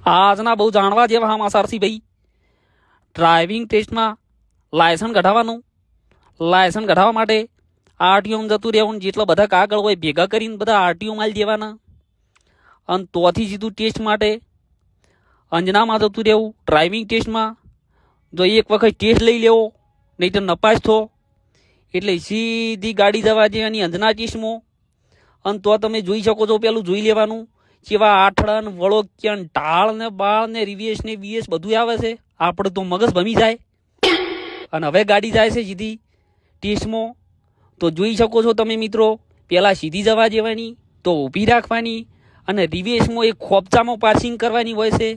આજના બહુ જાણવા જેવા સમાચાર છે ભાઈ। ડ્રાઇવિંગ ટેસ્ટમાં લાયસન્સ કઢાવવાનું, લાયસન્સ કઢાવવા માટે આરટીઓમાં જતું રહેવાનું, જેટલા બધા કાગળ હોય ભેગા કરીને બધા આરટીઓ માલ દેવાના, અને તોથી સીધું ટેસ્ટ માટે અંજનામાં જતું રહેવું। ડ્રાઇવિંગ ટેસ્ટમાં જો એક વખત ટેસ્ટ લઈ લેવો, નહીં તો નપાસ થો એટલે સીધી ગાડી જવા દેવાની અંજના ટેસ્ટમાં। અને તો તમે જોઈ શકો છો, પેલું જોઈ લેવાનું કેવા આઠડા ને વળોક્યા ને ઢાળ ને બાળ ને રિવેશ ને બીએસ બધું આવે છે, આપણે તો મગજ ભમી જાય। અને હવે ગાડી જાય છે સીધી ટેસ્ટમાં, તો જોઈ શકો છો તમે મિત્રો, પહેલાં સીધી જવા દેવાની, તો ઊભી રાખવાની, અને રિવેશમાં એક ખોપચામાં પાર્કિંગ કરવાની હોય છે।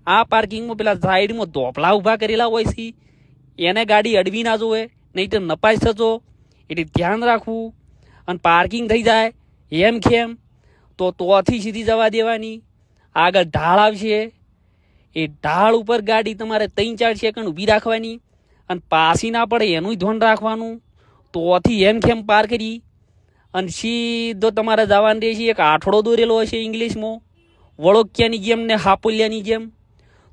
આ પાર્કિંગમાં પેલા સાઈડમાં ધોપલા ઊભા કરેલા હોય છે, એને ગાડી અડવી ના જોવે, નહીં તો નપાસ થશો, એટલે ધ્યાન રાખવું। અને પાર્કિંગ થઈ જાય એમ ખેમ તો તોથી સીધી જવા દેવાની। આગળ ઢાળ આવશે, એ ઢાળ ઉપર ગાડી તમારે 3-4 સેકન્ડ ઊભી રાખવાની, અને પાછી ના પડે એનું ધ્યાન રાખવાનું। તોથી એમ ખેમ પાર કરી અને સીધો તમારે જવાનું રહેશે। એક આઠડો દોરેલો હશે ઇંગ્લિશમાં, વળોક્યાની જેમ ને હાપોલિયાની જેમ,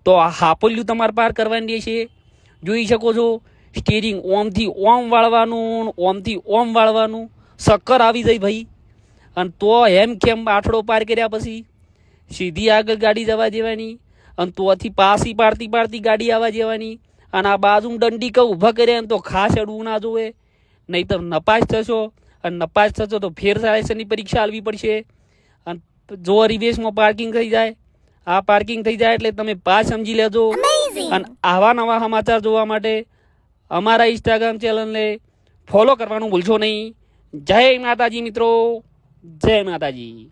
તો આ હાપોલિયું તમારે પાર કરવાની રહેશે। જોઈ શકો છો, સ્ટીરિંગ ઓમથી ઓમ વાળવાનું, ઓમથી ઓમ વાળવાનું, શક્કર આવી જાય ભાઈ। અને તો એમ કેમ આઠડો પાર કર્યા પછી સીધી આગળ ગાડી જવા દેવાની, અને તોથી પાછી પાડતી ગાડી આવવા દેવાની। અને આ બાજુ દંડી કહું ઊભા કર્યા તો ખાસ અડવું ના જોવે, નહીં તો નપાસ થશો, અને નપાસ થશો તો ફેર લાયસન્સની પરીક્ષા આપવી પડશે। અને જો રિવેશમાં પાર્કિંગ થઈ જાય, આ પાર્કિંગ થઈ જાય એટલે તમે પાસ સમજી લેજો। અને આવા નવા સમાચાર જોવા માટે અમારા ઇન્સ્ટાગ્રામ ચેનલને ફોલો કરવાનું ભૂલશો નહીં। જય માતાજી મિત્રો, જય માતાજી।